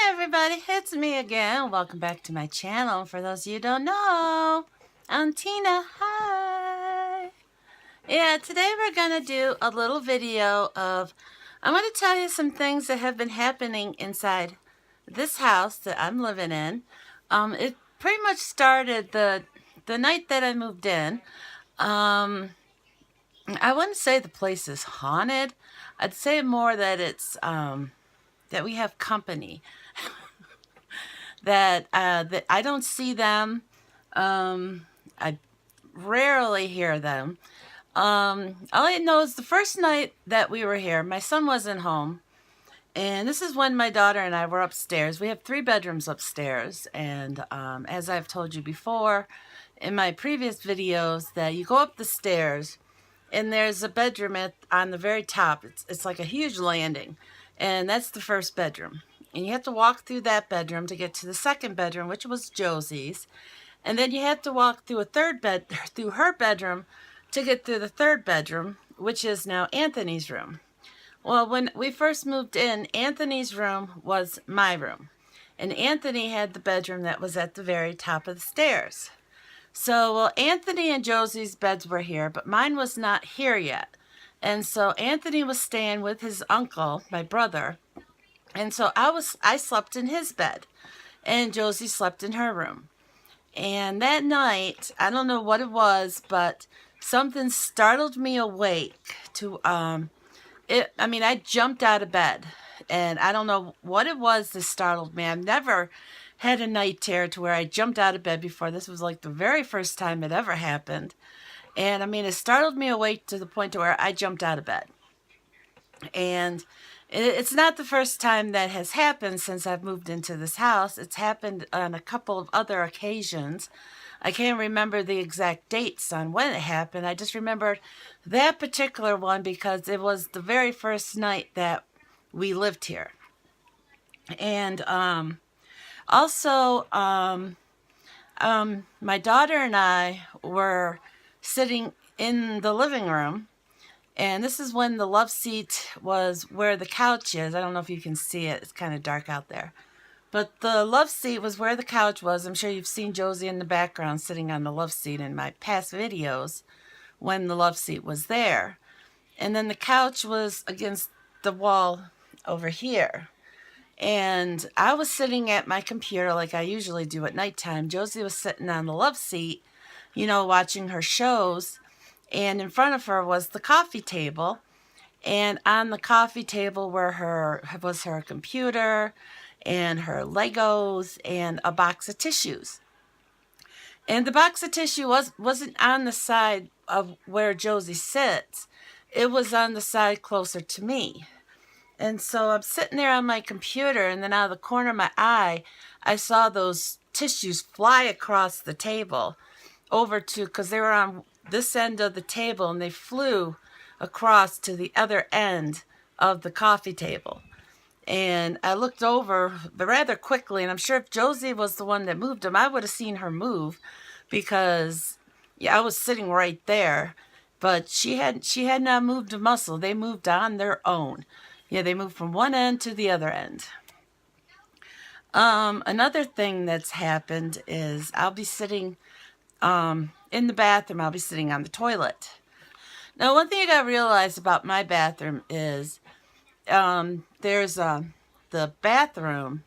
Everybody, it's me again. Welcome back to my channel. For those of you who don't know, I'm Tina. Hi. Yeah, today we're going to do a little video of, I'm going to tell you some things that have been happening inside this house that I'm living in. It pretty much started the night that I moved in. I wouldn't say the place is haunted. I'd say more that it's, that we have company. that I don't see them. I rarely hear them. All I know is the first night that we were here, my son wasn't home. And this is when my daughter and I were upstairs. We have 3 bedrooms upstairs. And as I've told you before in my previous videos, that you go up the stairs and there's a bedroom on the very top. It's like a huge landing. And that's the first bedroom. And you have to walk through that bedroom to get to the second bedroom, which was Josie's. And then you have to walk through through her bedroom to get through the third bedroom, which is now Anthony's room. Well, when we first moved in, Anthony's room was my room. And Anthony had the bedroom that was at the very top of the stairs. So, well, Anthony and Josie's beds were here, but mine was not here yet. And so Anthony was staying with his uncle, my brother. And so I slept in his bed, and Josie slept in her room. And that night, I don't know what it was, but something startled me awake to, I jumped out of bed, and I don't know what it was that startled me. I've never had a night terror to where I jumped out of bed before. This was like the very first time it ever happened. And it startled me awake to the point to where I jumped out of bed. And it's not the first time that has happened since I've moved into this house. It's happened on a couple of other occasions. I can't remember the exact dates on when it happened. I just remembered that particular one because it was the very first night that we lived here. And also, my daughter and I were sitting in the living room. And this is when the love seat was where the couch is. I don't know if you can see it. It's kind of dark out there. But the love seat was where the couch was. I'm sure you've seen Josie in the background sitting on the love seat in my past videos when the love seat was there. And then the couch was against the wall over here. And I was sitting at my computer like I usually do at nighttime. Josie was sitting on the love seat, watching her shows. And in front of her was the coffee table. And on the coffee table was her computer and her Legos and a box of tissues. And the box of tissue wasn't on the side of where Josie sits. It was on the side closer to me. And so I'm sitting there on my computer, and then out of the corner of my eye, I saw those tissues fly across the table over to, because they were on this end of the table, and they flew across to the other end of the coffee table. And I looked over rather quickly, and I'm sure if Josie was the one that moved them, I would have seen her move, because I was sitting right there. But she had not moved a muscle. They moved on their own. They moved from one end to the other end. Another thing that's happened is I'll be sitting in the bathroom. I'll be sitting on the toilet. Now, one thing you got to realize about my bathroom is there's the bathroom,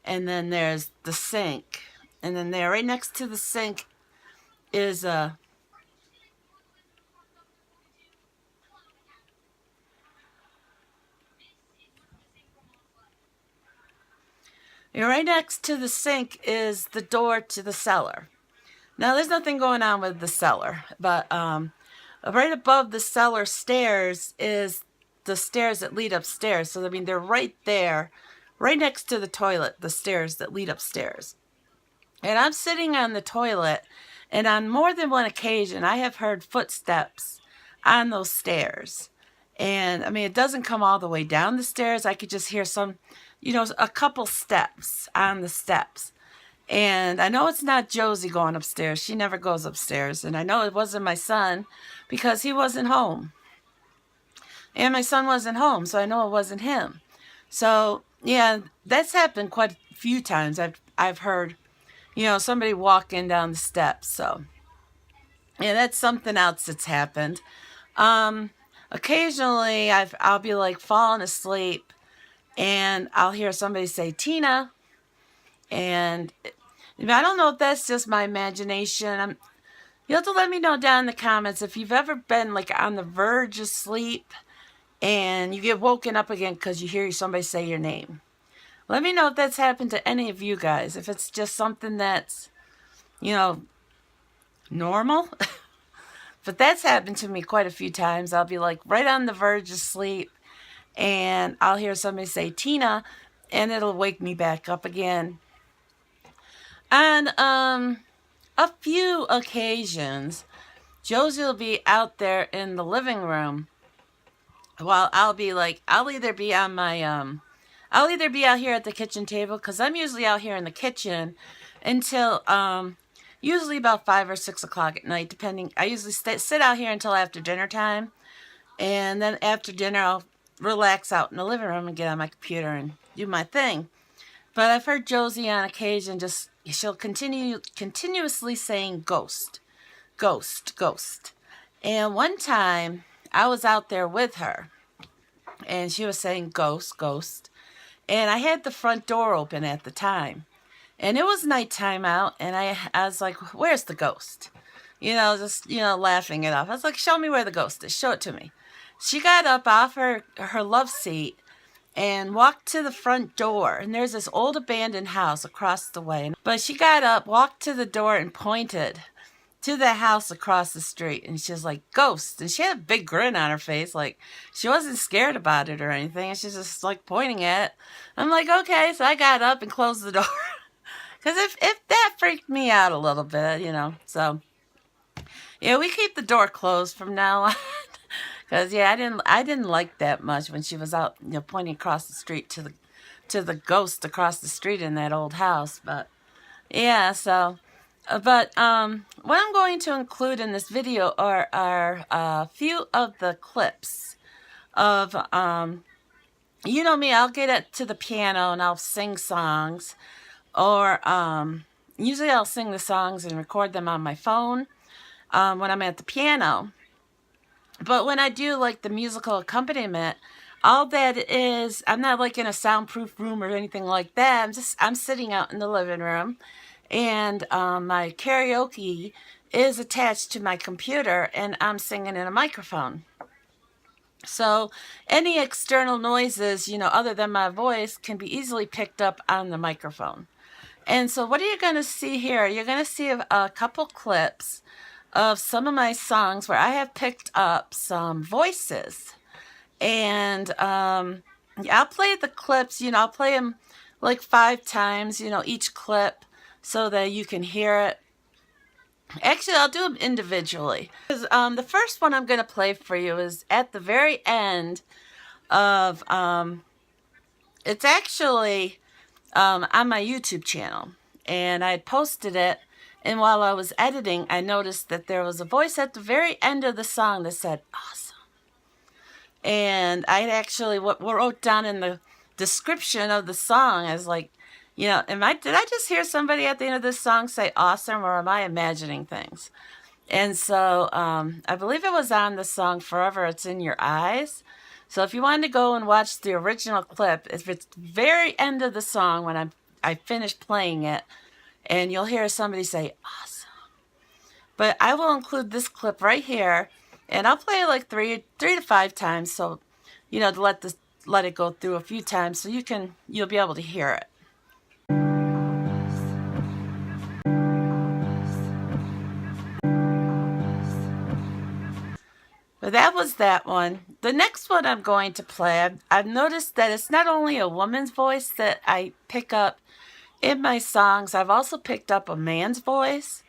and then there's the sink. And then there, right next to the sink, is a... right next to the sink is the door to the cellar. Now, there's nothing going on with the cellar, but right above the cellar stairs is the stairs that lead upstairs. So, they're right there, right next to the toilet, the stairs that lead upstairs. And I'm sitting on the toilet, and on more than one occasion, I have heard footsteps on those stairs. And, it doesn't come all the way down the stairs. I could just hear some, a couple steps on the steps. And I know it's not Josie going upstairs. She never goes upstairs. And I know it wasn't my son because he wasn't home. And my son wasn't home, so I know it wasn't him. So yeah, that's happened quite a few times. I've heard, somebody walking down the steps. So yeah, that's something else that's happened. Um, Occasionally I'll be like falling asleep and I'll hear somebody say Tina, and I don't know if that's just my imagination. You have to let me know down in the comments if you've ever been like on the verge of sleep and you get woken up again because you hear somebody say your name. Let me know if that's happened to any of you guys. If it's just something that's, you know, normal. But that's happened to me quite a few times. I'll be like right on the verge of sleep and I'll hear somebody say Tina and it'll wake me back up again. On a few occasions, Josie will be out there in the living room while I'll be like, I'll either be out here at the kitchen table because I'm usually out here in the kitchen until usually about 5 or 6 o'clock at night, depending. I usually sit out here until after dinner time, and then after dinner I'll relax out in the living room and get on my computer and do my thing. But I've heard Josie on occasion she'll continuously saying ghost, ghost, ghost. And one time I was out there with her and she was saying ghost, ghost. And I had the front door open at the time. And it was nighttime out and I was like, where's the ghost? Laughing it off. I was like, show me where the ghost is. Show it to me. She got up off her love seat and walked to the front door. And there's this old abandoned house across the way. But she got up, walked to the door, and pointed to the house across the street. And she was like, ghost. And she had a big grin on her face. Like, she wasn't scared about it or anything. And she's just, like, pointing at it. I'm like, okay. So I got up and closed the door. Because if that freaked me out a little bit, So, yeah, we keep the door closed from now on. Because I didn't like that much when she was out, pointing across the street to the ghost across the street in that old house. But yeah, so, what I'm going to include in this video are a few of the clips of me. I'll get to the piano and I'll sing songs, or usually I'll sing the songs and record them on my phone when I'm at the piano. But when I do like the musical accompaniment, all that is, I'm not like in a soundproof room or anything like that. I'm sitting out in the living room, and my karaoke is attached to my computer, and I'm singing in a microphone. So any external noises, other than my voice, can be easily picked up on the microphone. And so what are you going to see here? You're going to see a couple clips of some of my songs where I have picked up some voices. And I'll play the clips, I'll play them like 5 times, each clip, so that you can hear it. Actually, I'll do them individually. The first one I'm going to play for you is at the very end of, it's actually on my YouTube channel. And I had posted it. And while I was editing, I noticed that there was a voice at the very end of the song that said, awesome. And I actually wrote down in the description of the song, I was like, did I just hear somebody at the end of this song say awesome, or am I imagining things? And so I believe it was on the song Forever It's in Your Eyes. So if you wanted to go and watch the original clip, if it's the very end of the song when I finished playing it, and you'll hear somebody say, awesome. But I will include this clip right here, and I'll play it like three to 5 times, so, to let it go through a few times so you'll be able to hear it. But that was that one. The next one I'm going to play, I've noticed that it's not only a woman's voice that I pick up in my songs, I've also picked up a man's voice.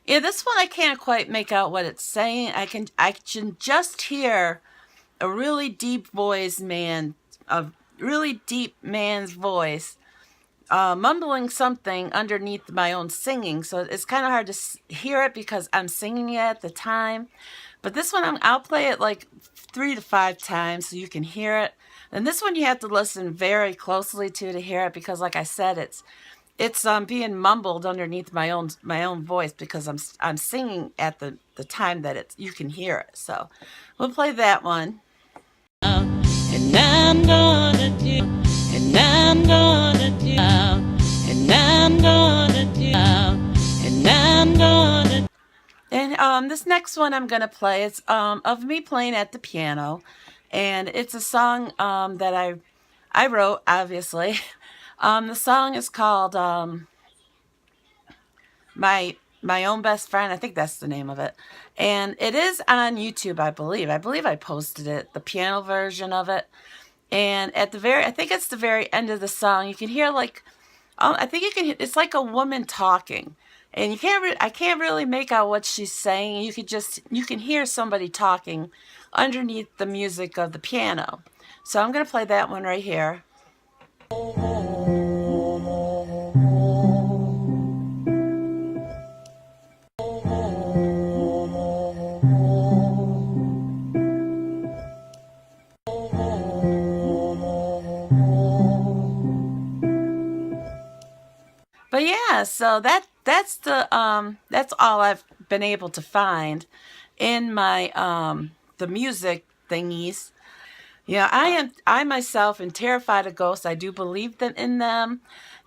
Yeah, this one I can't quite make out what it's saying. I can just hear a really deep man's voice, mumbling something underneath my own singing. So it's kind of hard to hear it because I'm singing it at the time. But this one, I'll play it like 3 to 5 times so you can hear it. And this one you have to listen very closely to hear it, because like I said, it's being mumbled underneath my own voice, because I'm singing at the time that you can hear it. So we'll play that one. And I'm gonna do, and I'm gonna do, and I'm gonna do, and I'm gonna. And this next one I'm gonna play is of me playing at the piano, and it's a song that I wrote, obviously. The song is called my own best friend. I think that's the name of it, and it is on YouTube. I believe I posted it, the piano version of it. And at the very, I think it's the very end of the song, you can hear like, I think you can. It's like a woman talking, and you can't. I can't really make out what she's saying. You can hear somebody talking underneath the music of the piano. So I'm gonna play that one right here. But yeah, so that's all I've been able to find in my the music thingies. Yeah, I myself am terrified of ghosts. I do believe in them.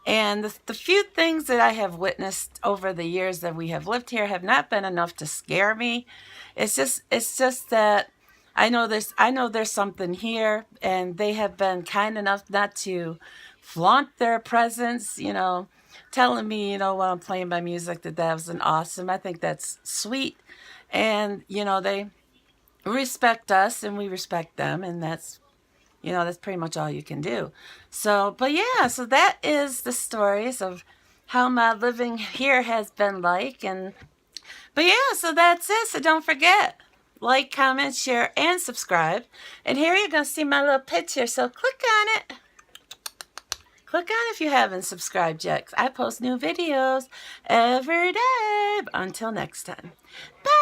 And the few things that I have witnessed over the years that we have lived here have not been enough to scare me. It's just that I know there's something here, and they have been kind enough not to flaunt their presence, telling me, when I'm playing my music, that was an awesome. I think that's sweet. And, they respect us and we respect them, and that's pretty much all you can do. So, but yeah, so that is the stories of how my living here has been like. But yeah, so that's it. So don't forget, like, comment, share, and subscribe. And here you're going to see my little picture, so click on it. Click on it if you haven't subscribed yet. I post new videos every day. Until next time. Bye.